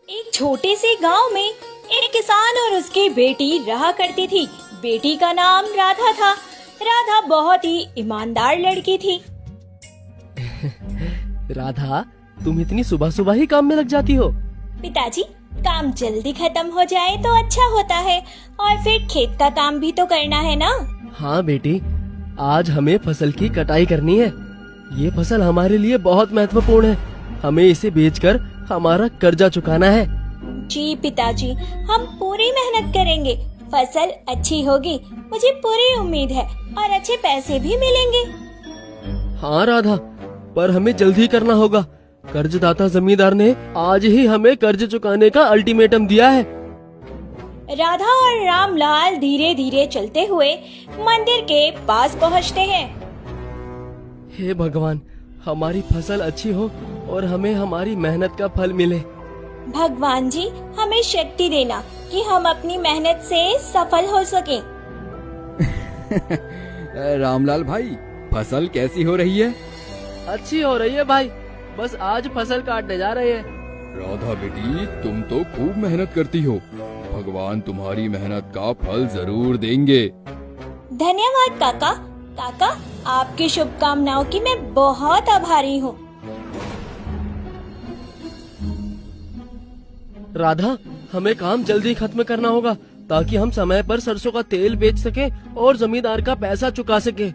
एक छोटे से गांव में एक किसान और उसकी बेटी रहा करती थी। बेटी का नाम राधा था। राधा बहुत ही ईमानदार लड़की थी। राधा, तुम इतनी सुबह सुबह ही काम में लग जाती हो। पिताजी, काम जल्दी खत्म हो जाए तो अच्छा होता है, और फिर खेत का काम भी तो करना है ना। हाँ बेटी, आज हमें फसल की कटाई करनी है। ये फसल हमारे लिए बहुत महत्वपूर्ण है। हमें इसे बेचकर हमारा कर्जा चुकाना है। जी पिताजी, हम पूरी मेहनत करेंगे। फसल अच्छी होगी, मुझे पूरी उम्मीद है, और अच्छे पैसे भी मिलेंगे। हाँ राधा, पर हमें जल्दी करना होगा। कर्जदाता जमींदार ने आज ही हमें कर्ज चुकाने का अल्टीमेटम दिया है। राधा और रामलाल धीरे धीरे चलते हुए मंदिर के पास पहुँचते हैं। हे भगवान, हमारी फसल अच्छी हो और हमें हमारी मेहनत का फल मिले। भगवान जी, हमें शक्ति देना कि हम अपनी मेहनत से सफल हो सकें। रामलाल भाई, फसल कैसी हो रही है? अच्छी हो रही है भाई, बस आज फसल काटने जा रहे हैं। राधा बेटी, तुम तो खूब मेहनत करती हो। भगवान तुम्हारी मेहनत का फल जरूर देंगे। धन्यवाद काका। काका, आपकी शुभकामनाओं की मैं बहुत आभारी हूँ। राधा, हमें काम जल्दी खत्म करना होगा ताकि हम समय पर सरसों का तेल बेच सके और जमींदार का पैसा चुका सके।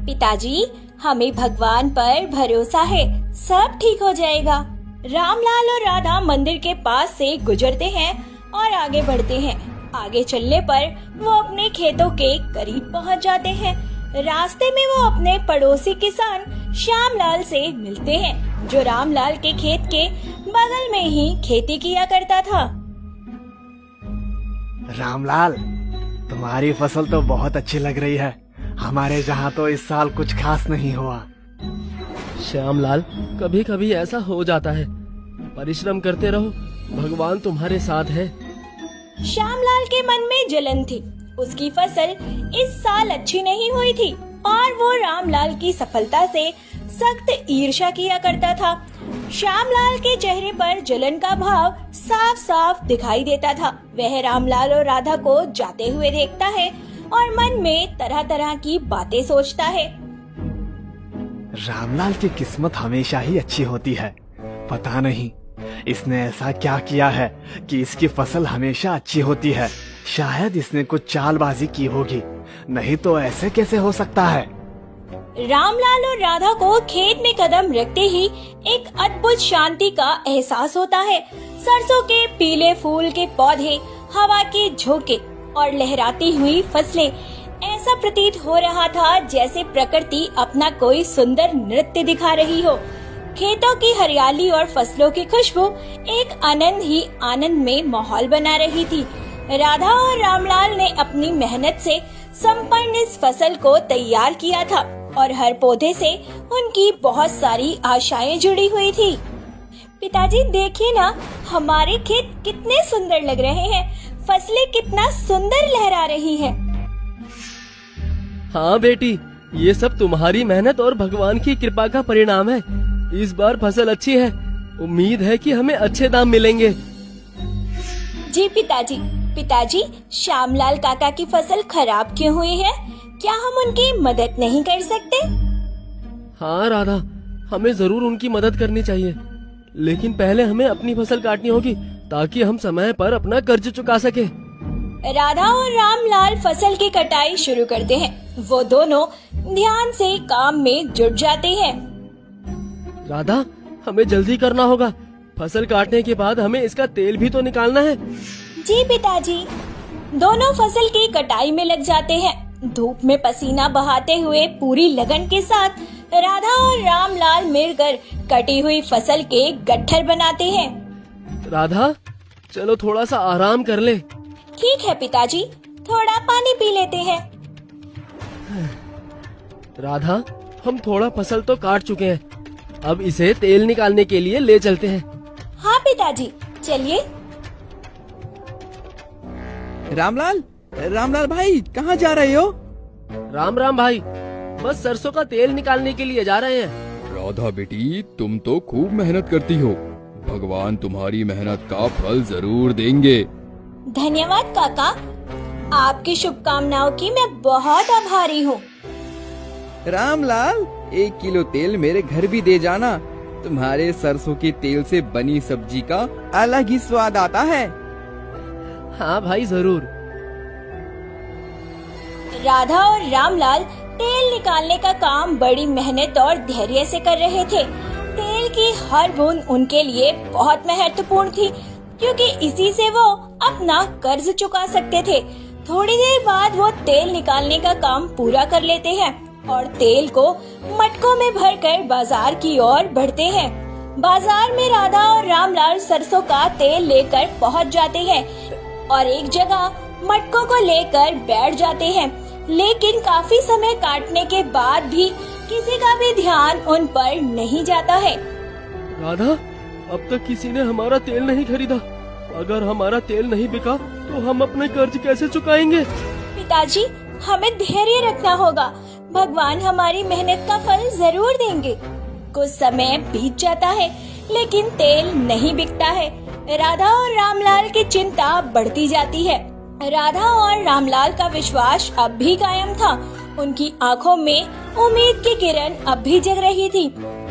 पिताजी, हमें भगवान पर भरोसा है, सब ठीक हो जाएगा। रामलाल और राधा मंदिर के पास से गुजरते हैं और आगे बढ़ते हैं। आगे चलने पर वो अपने खेतों के करीब पहुंच जाते हैं। रास्ते में वो अपने पड़ोसी किसान श्यामलाल से मिलते हैं, जो रामलाल के खेत के बगल में ही खेती किया करता था। रामलाल, तुम्हारी फसल तो बहुत अच्छी लग रही है। हमारे जहाँ तो इस साल कुछ खास नहीं हुआ। श्यामलाल, कभी कभी ऐसा हो जाता है। परिश्रम करते रहो, भगवान तुम्हारे साथ है। श्यामलाल के मन में जलन थी। उसकी फसल इस साल अच्छी नहीं हुई थी और वो रामलाल की सफलता से सख्त ईर्ष्या किया करता था। श्यामलाल के चेहरे पर जलन का भाव साफ साफ दिखाई देता था। वह रामलाल और राधा को जाते हुए देखता है और मन में तरह तरह की बातें सोचता है। रामलाल की किस्मत हमेशा ही अच्छी होती है। पता नहीं इसने ऐसा क्या किया है कि इसकी फसल हमेशा अच्छी होती है। शायद इसने कुछ चालबाजी की होगी, नहीं तो ऐसे कैसे हो सकता है। रामलाल और राधा को खेत में कदम रखते ही एक अद्भुत शांति का एहसास होता है। सरसों के पीले फूल के पौधे, हवा के झोंके और लहराती हुई फसलें, ऐसा प्रतीत हो रहा था जैसे प्रकृति अपना कोई सुंदर नृत्य दिखा रही हो। खेतों की हरियाली और फसलों की खुशबू एक आनंद ही आनंद में माहौल बना रही थी। राधा और रामलाल ने अपनी मेहनत से संपन्न इस फसल को तैयार किया था और हर पौधे से उनकी बहुत सारी आशाएं जुड़ी हुई थी। पिताजी, देखिए ना, हमारे खेत कितने सुंदर लग रहे हैं। फसलें कितना सुंदर लहरा रही हैं। हाँ बेटी, ये सब तुम्हारी मेहनत और भगवान की कृपा का परिणाम है। इस बार फसल अच्छी है। उम्मीद है कि हमें अच्छे दाम मिलेंगे। जी पिताजी। पिताजी, श्यामलाल काका की फसल खराब क्यों हुई है? क्या हम उनकी मदद नहीं कर सकते? हाँ राधा, हमें जरूर उनकी मदद करनी चाहिए, लेकिन पहले हमें अपनी फसल काटनी होगी ताकि हम समय पर अपना कर्ज चुका सके। राधा और रामलाल फसल की कटाई शुरू करते हैं। वो दोनों ध्यान से काम में जुट जाते हैं। राधा, हमें जल्दी करना होगा। फसल काटने के बाद हमें इसका तेल भी तो निकालना है। जी पिताजी। दोनों फसल की कटाई में लग जाते हैं। धूप में पसीना बहाते हुए पूरी लगन के साथ राधा और रामलाल मिलकर कटी हुई फसल के गट्ठर बनाते हैं। राधा, चलो थोड़ा सा आराम कर ले। ठीक है पिताजी, थोड़ा पानी पी लेते हैं। राधा, हम थोड़ा फसल तो काट चुके हैं, अब इसे तेल निकालने के लिए ले चलते हैं। हाँ पिताजी, चलिए। रामलाल, रामलाल भाई, कहाँ जा रहे हो? राम राम भाई, बस सरसों का तेल निकालने के लिए जा रहे हैं। राधा बेटी, तुम तो खूब मेहनत करती हो। भगवान तुम्हारी मेहनत का फल जरूर देंगे। धन्यवाद काका, आपकी शुभकामनाओं की मैं बहुत आभारी हूँ। रामलाल, 1 किलो तेल मेरे घर भी दे जाना। तुम्हारे सरसों के तेल से बनी सब्जी का अलग ही स्वाद आता है। हाँ भाई जरूर। राधा और रामलाल तेल निकालने का काम बड़ी मेहनत और धैर्य से कर रहे थे। तेल की हर बूंद उनके लिए बहुत महत्वपूर्ण थी, क्योंकि इसी से वो अपना कर्ज चुका सकते थे। थोड़ी देर बाद वो तेल निकालने का काम पूरा कर लेते हैं और तेल को मटकों में भरकर बाजार की ओर बढ़ते हैं। बाजार में राधा और रामलाल सरसों का तेल लेकर पहुंच जाते हैं और एक जगह मटकों को लेकर बैठ जाते हैं। लेकिन काफी समय काटने के बाद भी किसी का भी ध्यान उन पर नहीं जाता है। राधा, अब तक किसी ने हमारा तेल नहीं खरीदा। अगर हमारा तेल नहीं बिका तो हम अपने कर्ज कैसे चुकाएंगे? पिताजी, हमें धैर्य रखना होगा। भगवान हमारी मेहनत का फल जरूर देंगे। कुछ समय बीत जाता है लेकिन तेल नहीं बिकता है। राधा और रामलाल की चिंता बढ़ती जाती है। राधा और रामलाल का विश्वास अब भी कायम था। उनकी आंखों में उम्मीद की किरण अब भी जग रही थी,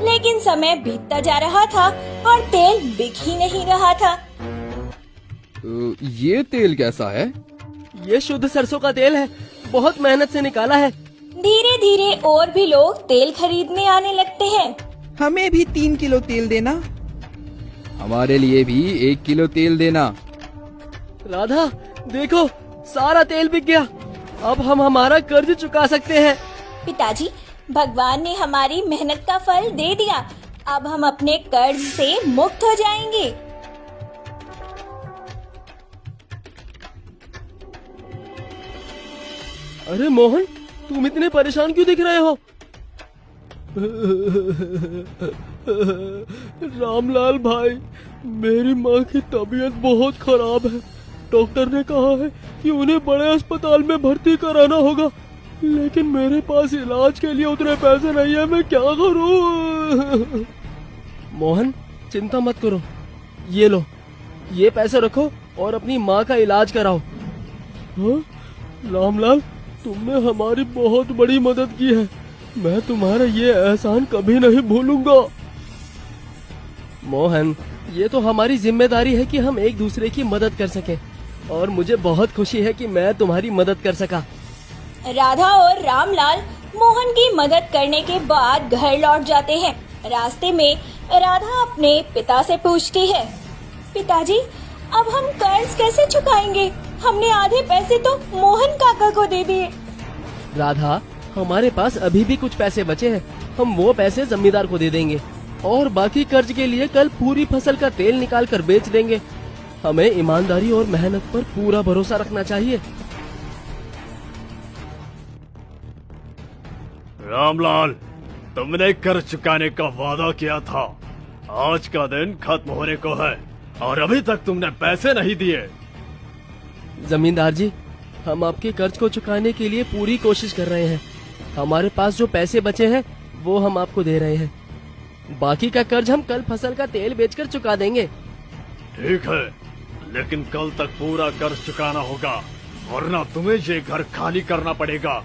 लेकिन समय बीतता जा रहा था और तेल बिक ही नहीं रहा था। ये तेल कैसा है? ये शुद्ध सरसों का तेल है, बहुत मेहनत से निकाला है। धीरे धीरे और भी लोग तेल खरीदने आने लगते हैं। हमें भी 3 किलो तेल देना। हमारे लिए भी 1 किलो तेल देना। राधा देखो, सारा तेल बिक गया। अब हम हमारा कर्ज चुका सकते हैं। पिताजी, भगवान ने हमारी मेहनत का फल दे दिया। अब हम अपने कर्ज से मुक्त हो जाएंगे। अरे मोहन, तुम इतने परेशान क्यों दिख रहे हो? रामलाल भाई, मेरी माँ की तबीयत बहुत खराब है। डॉक्टर ने कहा है कि उन्हें बड़े अस्पताल में भर्ती कराना होगा, लेकिन मेरे पास इलाज के लिए उतने पैसे नहीं है। मैं क्या करूं? मोहन, चिंता मत करो। ये लो, ये पैसे रखो और अपनी माँ का इलाज कराओ। हाँ? रामलाल, तुमने हमारी बहुत बड़ी मदद की है। मैं तुम्हारा ये एहसान कभी नहीं भूलूंगा। मोहन, ये तो हमारी जिम्मेदारी है कि हम एक दूसरे की मदद कर सकें, और मुझे बहुत खुशी है कि मैं तुम्हारी मदद कर सका। राधा और रामलाल मोहन की मदद करने के बाद घर लौट जाते हैं। रास्ते में राधा अपने पिता से पूछती है, पिताजी, अब हम कर्ज कैसे चुकाएंगे? हमने आधे पैसे तो मोहन काका को दे दिए। राधा, हमारे पास अभी भी कुछ पैसे बचे हैं। हम वो पैसे जमींदार को दे देंगे और बाकी कर्ज के लिए कल पूरी फसल का तेल निकाल कर बेच देंगे। हमें ईमानदारी और मेहनत पर पूरा भरोसा रखना चाहिए। रामलाल, तुमने कर्ज चुकाने का वादा किया था। आज का दिन खत्म होने को है और अभी तक तुमने पैसे नहीं दिए। जमींदार जी, हम आपके कर्ज को चुकाने के लिए पूरी कोशिश कर रहे हैं। हमारे पास जो पैसे बचे हैं वो हम आपको दे रहे हैं। बाकी का कर्ज हम कल फसल का तेल बेचकर चुका देंगे। ठीक है, लेकिन कल तक पूरा कर्ज चुकाना होगा, वरना तुम्हें ये घर खाली करना पड़ेगा।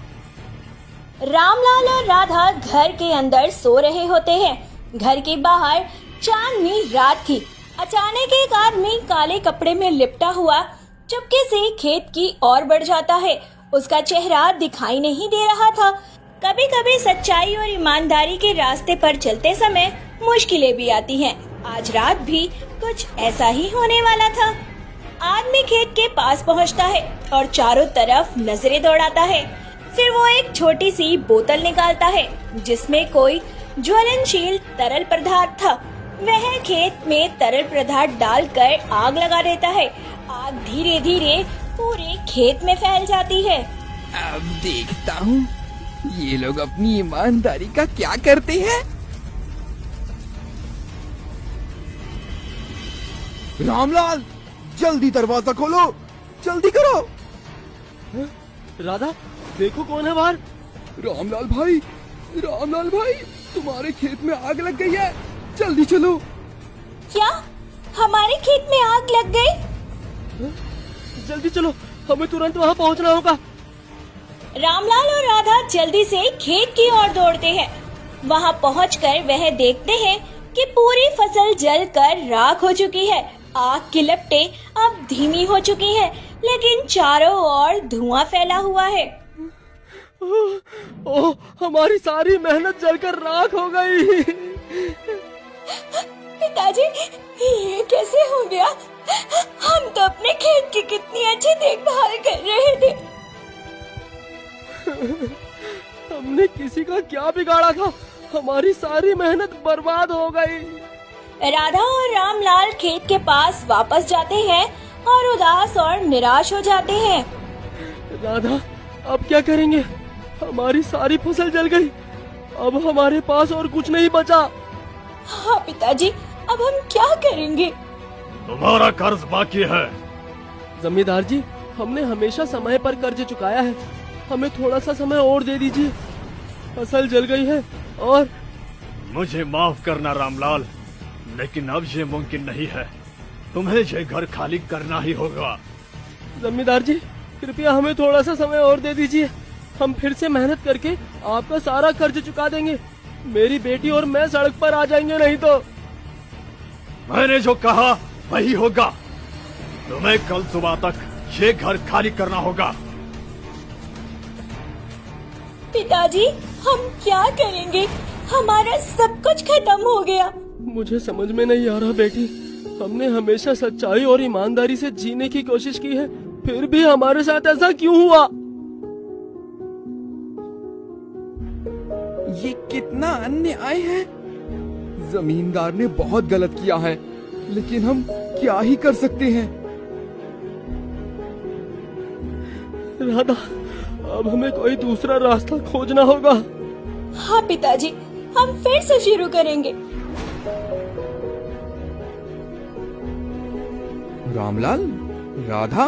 रामलाल और राधा घर के अंदर सो रहे होते हैं। घर के बाहर चांदनी रात थी। अचानक एक आदमी काले कपड़े में लिपटा हुआ चुपके से खेत की ओर बढ़ जाता है। उसका चेहरा दिखाई नहीं दे रहा था। कभी कभी सच्चाई और ईमानदारी के रास्ते पर चलते समय मुश्किलें भी आती हैं। आज रात भी कुछ ऐसा ही होने वाला था। आदमी खेत के पास पहुंचता है और चारों तरफ नजरें दौड़ाता है। फिर वो एक छोटी सी बोतल निकालता है जिसमें कोई ज्वलनशील तरल पदार्थ था। वह खेत में तरल पदार्थ डालकर आग लगा देता है। आग धीरे धीरे पूरे खेत में फैल जाती है। अब देखता हूँ ये लोग अपनी ईमानदारी का क्या करते हैं। रामलाल, जल्दी दरवाजा खोलो, जल्दी करो। राधा, देखो कौन है बाहर। रामलाल भाई, तुम्हारे खेत में आग लग गई है, जल्दी चलो। क्या? हमारे खेत में आग लग गई। जल्दी चलो, हमें तुरंत वहाँ पहुँचना होगा। रामलाल और राधा जल्दी से खेत की ओर दौड़ते हैं। वहाँ पहुंचकर वह देखते हैं कि पूरी फसल जलकर राख हो चुकी है। आग की लपटें अब धीमी हो चुकी हैं, लेकिन चारों ओर धुआं फैला हुआ है। ओह, हमारी सारी मेहनत जलकर राख हो गई। पिताजी, ये कैसे हो गया? हम तो अपने खेत की कितनी अच्छी देखभाल कर रहे थे। हमने किसी का क्या बिगाड़ा था? हमारी सारी मेहनत बर्बाद हो गई। राधा और रामलाल खेत के पास वापस जाते हैं और उदास और निराश हो जाते हैं। राधा, अब क्या करेंगे? हमारी सारी फसल जल गई। अब हमारे पास और कुछ नहीं बचा। हाँ पिताजी, अब हम क्या करेंगे? तुम्हारा कर्ज बाकी है। जमींदार जी, हमने हमेशा समय पर कर्ज चुकाया है। हमें थोड़ा सा समय और दे दीजिए। फसल जल गई है और मुझे माफ करना रामलाल, लेकिन अब ये मुमकिन नहीं है। तुम्हें ये घर खाली करना ही होगा। जमींदार जी, कृपया हमें थोड़ा सा समय और दे दीजिए। हम फिर से मेहनत करके आपका सारा कर्ज चुका देंगे। मेरी बेटी और मैं सड़क पर आ जाएंगे नहीं तो। मैंने जो कहा वही होगा। तुम्हें कल सुबह तक ये घर खाली करना होगा। पिताजी, हम क्या करेंगे? हमारा सब कुछ खत्म हो गया। मुझे समझ में नहीं आ रहा बेटी। हमने हमेशा सच्चाई और ईमानदारी से जीने की कोशिश की है, फिर भी हमारे साथ ऐसा क्यों हुआ? ये कितना अन्याय है। जमींदार ने बहुत गलत किया है, लेकिन हम क्या ही कर सकते हैं। राधा, अब हमें कोई दूसरा रास्ता खोजना होगा। हाँ पिताजी, हम फिर से शुरू करेंगे। रामलाल, राधा,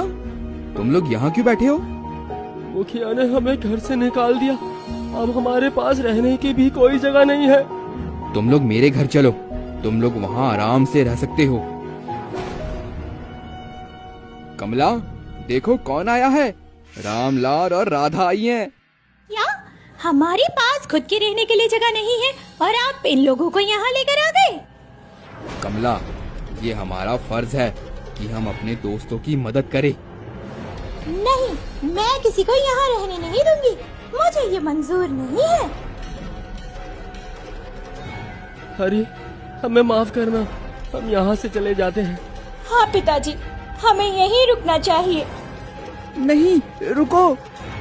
तुम लोग यहाँ क्यों बैठे हो? मुखिया ने हमें घर से निकाल दिया। अब हमारे पास रहने की भी कोई जगह नहीं है। तुम लोग मेरे घर चलो, तुम लोग वहाँ आराम से रह सकते हो। कमला, देखो कौन आया है। रामलाल और राधा आई हैं। क्या हमारे पास खुद के रहने के लिए जगह नहीं है और आप इन लोगों को यहाँ लेकर आ गए? कमला, ये हमारा फर्ज है कि हम अपने दोस्तों की मदद करें। नहीं, मैं किसी को यहाँ रहने नहीं दूंगी। मुझे ये मंजूर नहीं है। हरी, हमें माफ करना, हम यहाँ से चले जाते हैं। हाँ पिताजी, हमें यहीं रुकना चाहिए। नहीं, रुको,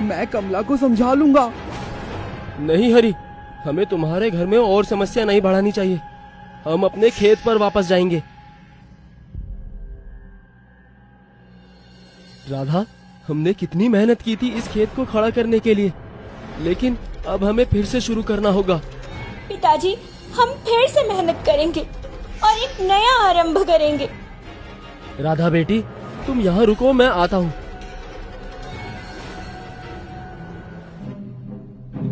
मैं कमला को समझा लूंगा। नहीं हरी, हमें तुम्हारे घर में और समस्या नहीं बढ़ानी चाहिए। हम अपने खेत पर वापस जाएंगे। राधा, हमने कितनी मेहनत की थी इस खेत को खड़ा करने के लिए, लेकिन अब हमें फिर से शुरू करना होगा। पिताजी, हम फिर से मेहनत करेंगे और एक नया आरंभ करेंगे। राधा बेटी, तुम यहाँ रुको, मैं आता हूँ।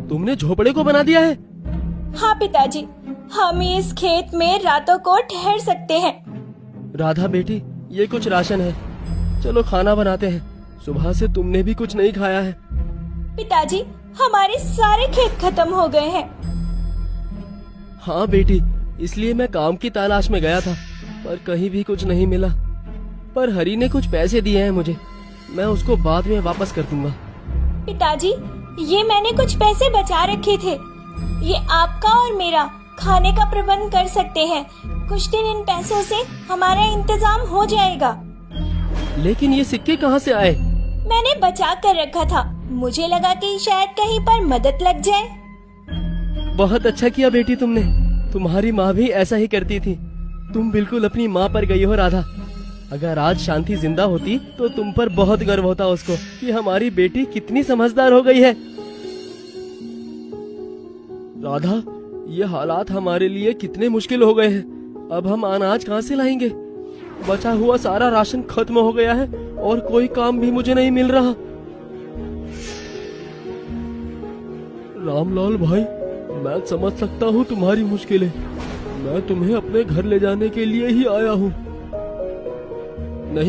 तुमने झोपड़े को बना दिया है? हाँ पिताजी, हम इस खेत में रातों को ठहर सकते हैं। राधा बेटी, ये कुछ राशन है, चलो खाना बनाते हैं। सुबह से तुमने भी कुछ नहीं खाया है। पिताजी, हमारे सारे खेत खत्म हो गए हैं। हाँ बेटी, इसलिए मैं काम की तलाश में गया था, पर कहीं भी कुछ नहीं मिला। पर हरी ने कुछ पैसे दिए हैं मुझे, मैं उसको बाद में वापस कर दूंगा। पिताजी, ये मैंने कुछ पैसे बचा रखे थे। ये आपका और मेरा खाने का प्रबंध कर सकते हैं। कुछ दिन इन पैसों से हमारा इंतजाम हो जाएगा। लेकिन ये सिक्के कहाँ से आए? मैंने बचा कर रखा था, मुझे लगा कि शायद कहीं पर मदद लग जाए। बहुत अच्छा किया बेटी तुमने। तुम्हारी माँ भी ऐसा ही करती थी। तुम बिल्कुल अपनी माँ पर गई हो राधा। अगर आज शांति जिंदा होती तो तुम पर बहुत गर्व होता उसको कि हमारी बेटी कितनी समझदार हो गई है। राधा, ये हालात हमारे लिए कितने मुश्किल हो गए हैं। अब हम अनाज कहाँ से लाएंगे? बचा हुआ सारा राशन खत्म हो गया है और कोई काम भी मुझे नहीं मिल रहा। रामलाल भाई, मैं समझ सकता हूँ तुम्हारी मुश्किलें। मैं तुम्हें अपने घर ले जाने के लिए ही आया हूँ। नहीं